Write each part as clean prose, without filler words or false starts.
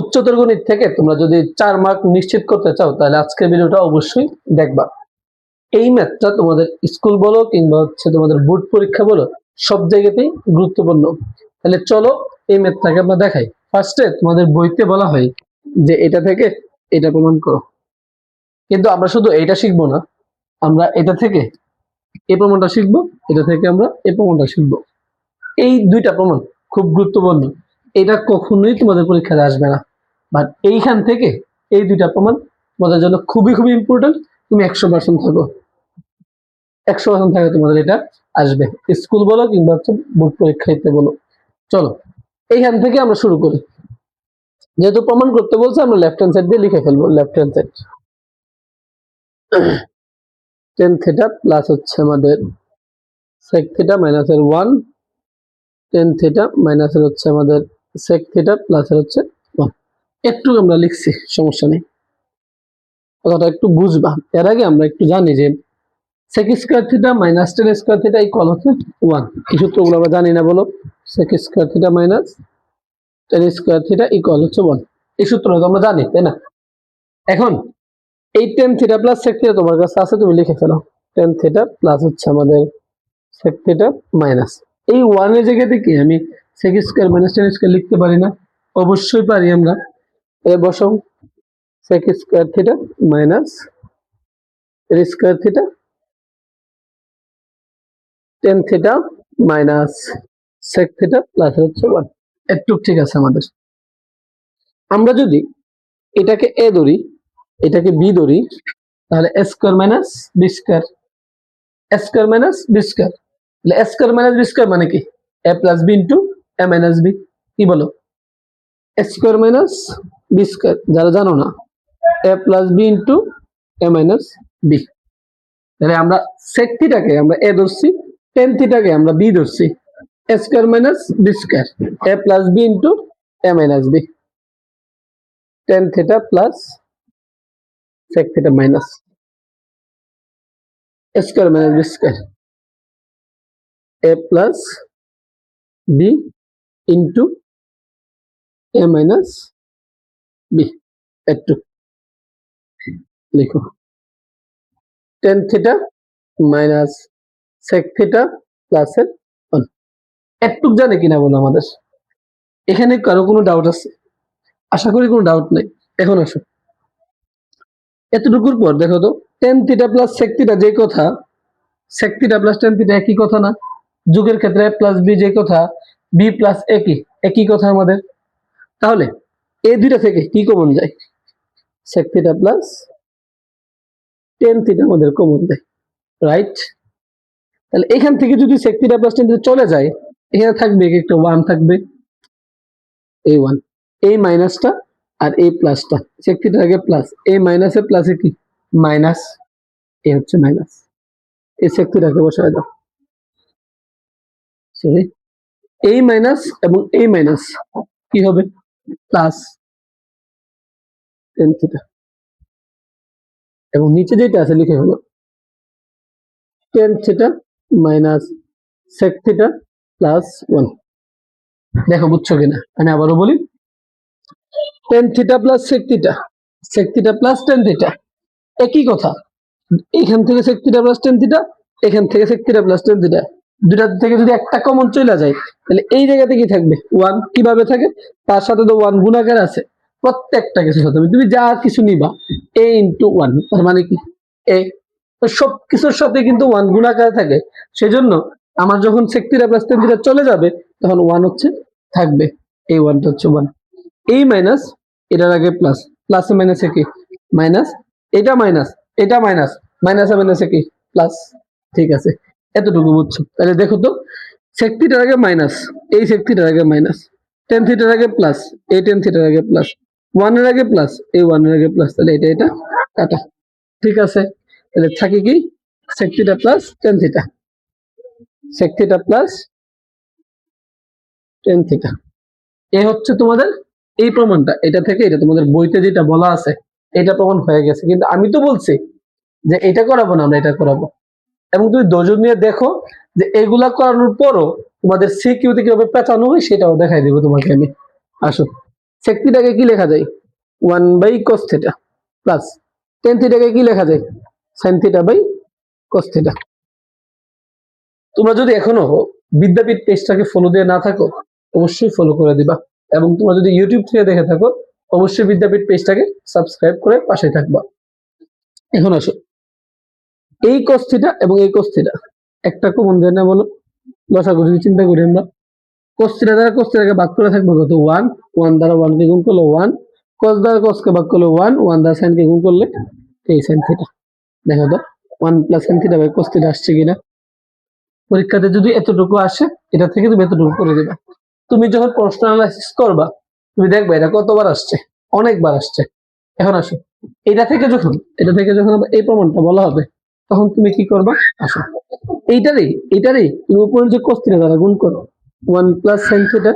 উচ্চতর গণিত থেকে তোমরা যদি 4 মার্ক নিশ্চিত করতে চাও তাহলে আজকের ভিডিওটা অবশ্যই দেখবা। এই ম্যাথটা তোমাদের স্কুল বলো কিংবা হচ্ছে তোমাদের বোর্ড পরীক্ষা বলো সব জায়গাতেই গুরুত্বপূর্ণ। তাহলে চলো এই ম্যাথটাকে আমরা দেখাই। ফার্স্টে তোমাদের বইতে বলা হয় যে এটা থেকে এটা প্রমাণ করো, কিন্তু আমরা শুধু এইটা শিখবো না, আমরা এটা থেকে এই প্রমাণটা শিখবো, এটা থেকে আমরা এই প্রমাণটা শিখবো। এই দুইটা প্রমাণ খুব গুরুত্বপূর্ণ, এটা কখনোই তোমাদের পরীক্ষায় আসবে না, বাট এইখান থেকে এই দুইটা প্রমাণ তোমাদের জন্য খুবই খুবই ইম্পর্টেন্ট। তুমি 100% থাকো, 100% থাকে তোমাদের এটা আসবে, স্কুল বলো কিংবা হচ্ছে বোর্ড পরীক্ষাতে বলো। চলো এইখান থেকে আমরা শুরু করি। যেহেতু প্রমাণ করতে বলছে আমরা লেফট হ্যান্ড সাইড দিয়ে লিখে ফেলবো। Left hand side tan theta plus হচ্ছে আমাদের sec থিটা মাইনাস এর 1, tan থিটা মাইনাস এর হচ্ছে আমাদের sec থিটা প্লাস এর হচ্ছে 1। একটু আমরা লিখছি, সমস্যা নেই, কথাটা একটু বুঝবা। এর আগে আমরা একটু জানি যে sec square theta minus tan square theta equal হচ্ছে 1। এই সূত্রগুলো আমরা জানি না বলো? sec square theta minus tan square theta equal হচ্ছে 1, এই সূত্রটা তো আমরা জানি, তাই না? এখন এই tan theta plus sec theta তোমার কাছে আছে, তুমি লিখে ফেলো। tan থিটা প্লাস হচ্ছে আমাদের sec থিটা মাইনাস এই 1 এর জায়গাতে কি আমি sec square minus tan square লিখতে পারি না? অবশ্যই পারি আমরা। এ বসাও sec square theta minus tan square theta tan theta minus sec theta plus হচ্ছে 1। একটু ঠিক আছে আমাদের। আমরা যদি এটাকে a ধরি, এটাকে b ধরি, তাহলে a square minus b square, a square minus b square. তাহলে a square minus b square মানে কি? a plus b into a minus b। কি বলো? a square minus b square, যারা জানো না, a plus b into a minus b। তাহলে আমরা sec থিটাকে আমরা a ধরছি, tan থিটাকে আমরা b ধরছি। a square minus b square, a plus b into a minus b। tan theta plus sec theta minus a square minus b square, a plus b into a minus b। একটু লিখো tan theta minus sec theta plus এর 1। একটু জানে কিনা বলো আমাদের? এখানে কারো কোনো ডাউট আছে? আশা করি কোনো ডাউট নেই। এখন আসো এতটুকুর পর দেখো তো tan theta plus sec theta যে কথা, sec theta plus tan theta একই কথা না? যোগের ক্ষেত্রে a প্লাস b যে কথা, b প্লাস a কি একই কথা আমাদের। তাহলে এই দুইটা থেকে কি কমন যায়? sec theta plus tan theta আমাদের কমন দেয়, রাইট? তাহলে এখান থেকে যদি sec theta plus tan theta চলে যায়, এখানে থাকবে একটা 1 থাকবে, এই 1, এই মাইনাসটা আর এই প্লাসটা, sec থিটার আগে প্লাস, এই মাইনাসে প্লাসে কি মাইনাস, এই হচ্ছে মাইনাস, এই sec থিটাকে বসায় দাও। সরি, এই মাইনাস এবং এই মাইনাস কি হবে? প্লাস tan থিটা, এবং নিচে যেটা আছে লিখে হলো tan theta minus sec theta plus 1। দেখো বুঝছো কিনা? আমি আবারও বলি, tan theta plus sec theta plus tan theta একই কথা। এখান থেকে sec theta plus tan theta, এখান থেকে sec theta plus tan theta, দুটা থেকে যদি একটা কমন চলে যায় তাহলে এই জায়গাতে কি থাকবে? 1। কিভাবে থাকে? তার সাথে তো 1 গুণাকার আছে, প্রত্যেকটা কিছুর সাথে তুমি যা কিছু নিবা a ইনটু 1, তার মানে কি a, তো সব কিছুর সাথে কিন্তু 1 গুণাকার থাকে। সেজন্য আমার যখন sec theta plus tan theta চলে যাবে তখন 1 হচ্ছে থাকবে, এই 1টা হচ্ছে 1। এই মাইনাস এটার আগে প্লাস, প্লাসে মাইনাসে কি মাইনাস, এটা মাইনাস, এটা মাইনাস, মাইনাসে মাইনাসে কি প্লাস। ঠিক আছে, এতটুকু বুঝছো? তাহলে দেখো তো sec থিটার আগে মাইনাস, এই sec থিটার আগে মাইনাস, tan থিটার আগে প্লাস, এই tan থিটার আগে প্লাস, 1 এর আগে প্লাস, এই 1 এর আগে প্লাস, তাহলে এটা কাটা। ঠিক আছে, তাহলে থাকে কি sec theta plus tan theta, sec theta plus tan theta. এই হচ্ছে তোমাদের এই প্রমাণটা, এটা থেকে এটা তোমাদের বইতে যেটা বলা আছে এটা প্রমাণ হয়ে গেছে। কিন্তু আমি তো বলছি যে এটা করাবো না, আমরা এটা করাবো। এবং তুমি ধৈর্য নিয়ে দেখো যে এগুলা করানোর পরও তোমাদের সিকিউতে কিভাবে পেঁচানো হয় সেটাও দেখাই দেবো তোমাকে আমি। আসো। sec থিটাকে কি লেখা যায় 1/cos থিটা প্লাস tan থিটাকে কি লেখা যায় sin theta by cos theta. তোমরা যদি এখনো বিদ্যাপীঠ পেজটাকে ফলো দিয়ে না থাকো অবশ্যই ফলো করে দিবা, এবং তোমরা যদি ইউটিউব থেকে দেখে থাকো অবশ্যই বিদ্যাপীঠ পেজটাকে সাবস্ক্রাইব করে পাশে থাকবা। এখন আসো, এই cos থিটা এবং এই cos থিটা একটা কমন দেয় না বলো? লসাগু যদি চিন্তা করি আমরা, cos থিটা দ্বারা cos থিটাকে ভাগ করে থাকবে কত 1, 1 দ্বারা 1 কে গুণ করলে 1, cos দ্বারা cos কে ভাগ করলে 1, 1 দ্বারা sin কে গুণ করলে এই sin থিটা। দেখো তো 1 plus sin theta by cos theta আসছে কিনা। পরীক্ষাতে যদি এতটুকু আসে এটা থেকে তুমি এতটুকু করে দিবা। তুমি যখন প্রশ্ন অ্যানালাইসিস করবা তুমি দেখবা এটা কতবার আসছে, অনেকবার আসছে। এখন আসো, এটা থেকে যখন এই প্রমাণটা বলা হবে তখন তুমি কি করবা? আসো, এইটারই তুমি উপরে যে cos থিটা দ্বারা গুণ করো 1 প্লাস sin থিটা,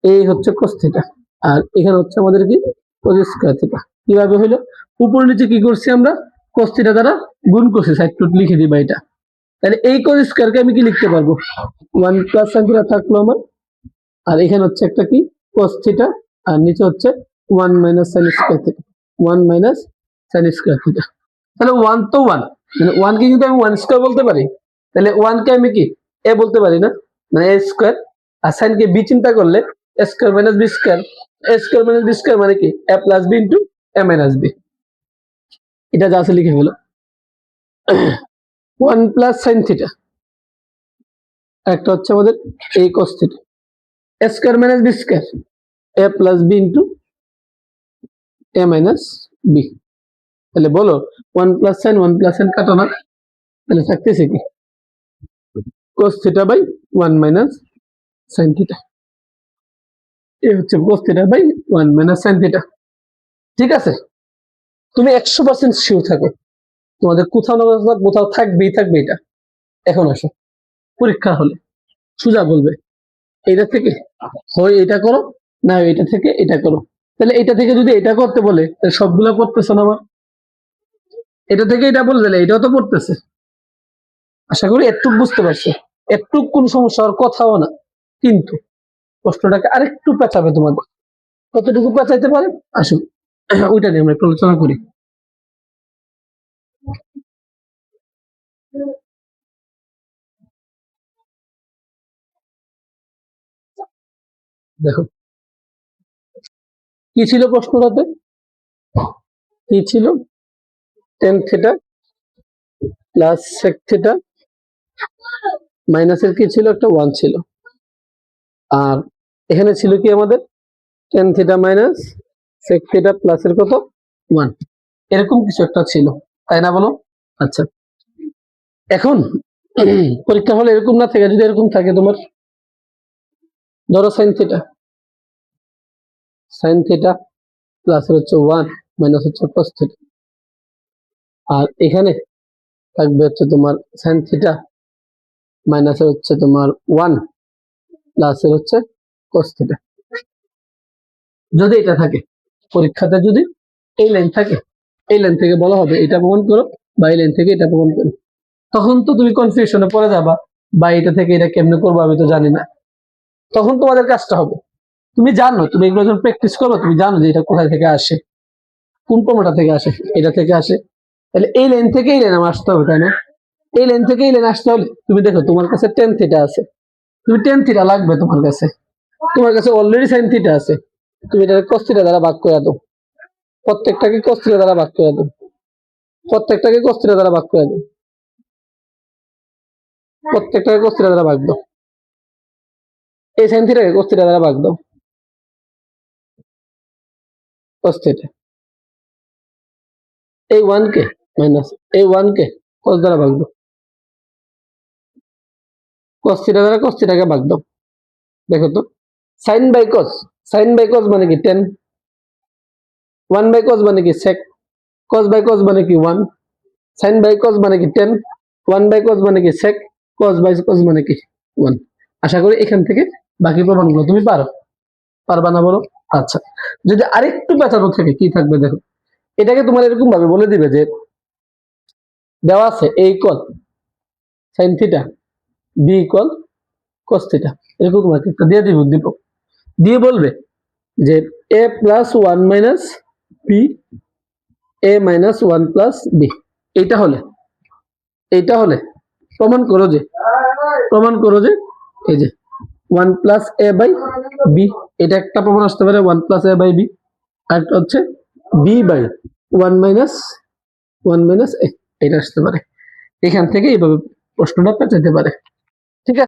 এই হচ্ছে cos থিটা, আর এখানে হচ্ছে আমাদের কি cos স্কয়ার থিটা। কিভাবে হলো? উপর নিচে কি করছি আমরা cos থিটা দ্বারা গুণ করছি, সাইড টুট লিখে দিবা এটা। তাহলে এই cos স্কয়ারকে আমি কি লিখতে পারবো 1 প্লাস sin থিটা থাকলো আমার, আর এখানে হচ্ছে একটা কি cos থিটা, আর নিচে হচ্ছে 1 minus sin square theta, 1 minus sin square theta. তাহলে 1 তো 1, মানে 1 কে কিন্তু আমি 1 স্কয়ার বলতে পারি, তাহলে 1 কে আমি কি a বলতে পারি না, মানে a স্কয়ার, আর sin কে b চিন্তা করলে a square minus b square, a square minus b square মানে কি a plus b into a minus b। এটা যা আছে লিখে ফেলো 1 প্লাস sin থিটা, একটা হচ্ছে আমাদের a cos theta, a square minus b square a plus b into a minus b। তাহলে বলো 1 প্লাস sin কাটো না, তাহলে থাকতেছে কি cos theta by 1 minus sin theta. এই হচ্ছে cos theta by 1 minus sin theta. ঠিক আছে, তুমি 100% শিওর থাকো তোমাদের কোথাও না কোথাও থাকবে এটা। এখন আসো, পরীক্ষা হলে সোজা বলবে এটা থেকে হয় এটা করো, না এটা থেকে এটা করো। তাহলে এটা থেকে যদি এটা করতে বলে তাহলে সবগুলা পড়তেছে না আমার, এটা থেকে এটা বলে দিলে এটাও তো পড়তেছে। আশা করি একটু বুঝতে পারছো, একটু কোন সমস্যা হওয়ার কথাও না, কিন্তু প্রশ্নটাকে আরেকটু পেঁচাবে তোমাদের, কতটুকু পেঁচাইতে পারে আসুন ওইটা নিয়ে আমরা একটু আলোচনা করি। দেখো কি ছিল প্রশ্নটাতে, কি ছিল tan theta plus sec theta মাইনাসের কি ছিল একটা 1 ছিল, আর এখানে ছিল কি আমাদের tan theta minus sec theta প্লাসের কত 1, এরকম কিছু একটা ছিল, তাই না বলো? আচ্ছা, এখন পরীক্ষা হলে এরকম না থাকে, যদি এরকম থাকে তোমার ধরো sin থিটা প্লাসের হচ্ছে 1 মাইনাস হচ্ছে cos থিটা, আর এখানে থাকবে হচ্ছে তোমার sin থিটা মাইনাসের হচ্ছে তোমার 1 প্লাসের হচ্ছে cos থিটা। যদি এটা থাকে পরীক্ষাতে, যদি এই লাইন থাকে, এই লাইন থেকে বলা হবে এটা প্রমাণ করো বা এই লাইন থেকে এটা প্রমাণ করো, তখন তো তুমি কনফিউশনে পড়ে যাবা বা এটা থেকে এটা কেমনে করবো আমি তো জানি না। তখন তোমাদের কাজটা হবে, তুমি জানো, তুমি এগুলো যখন প্র্যাকটিস করো তুমি জানো যে এটা কোথায় থেকে আসে, কোন প্রমাণটা থেকে আসে, এটা থেকে আসে। তাহলে এই লাইন থেকে এই লাইন আমার আসতে হবে, তাই না? এই লাইন থেকে এই লাইন আসতে হলে তুমি দেখো তোমার কাছে tan থিটা আছে, তুমি tan থিটা লাগবে তোমার কাছে, তোমার কাছে অলরেডি sin থিটা আছে, তুমি এটা cos থিটা দ্বারা ভাগ করে দাও, প্রত্যেকটাকে cos থিটা দ্বারা ভাগ করে দাও, প্রত্যেকটাকে cos থিটা দ্বারা ভাগ করে দাও, প্রত্যেকটাকে cos থিটা দ্বারা ভাগ দাও, এই sin থিটাকে cos থিটা দ্বারা ভাগ দাও, cos থিটা, এই 1 কে মাইনাস এই 1 কে cos দ্বারা ভাগ দাও, cos থিটা দ্বারা cos থিটাকে ভাগ দাও। দেখো তো sin বাই cos মানে কি tan, 1 বাই cos মানে কি sec, cos বাই cos মানে কি 1, sin বাই cos মানে কি tan, 1 বাই cos মানে কি sec, cos বাই cos মানে কি 1। আশা করি এখান থেকে বাকি প্রমাণগুলো তুমি পারবা না বলো? আচ্ছা, যদি আরেকটু পেঁচানো থাকে কি থাকবে দেখো, এটাকে তোমার এরকম ভাবে বলে দিবে যে দেওয়া আছে a equal sin theta, b equal cos theta, এরকম তোমাকে একটা দিয়ে দিব, দিয়ে বলবে যে A plus one minus B, A minus one plus B. এইটা হলে প্রমাণ করো যে এই যে one plus A by B, এটা একটা প্রমাণ আসতে পারে, one plus A by B. আর একটা হচ্ছে B by one minus A, এটা আসতে পারে। এখান থেকে এইভাবে প্রশ্নটা পেঁচাতে পারে। ঠিক আছে।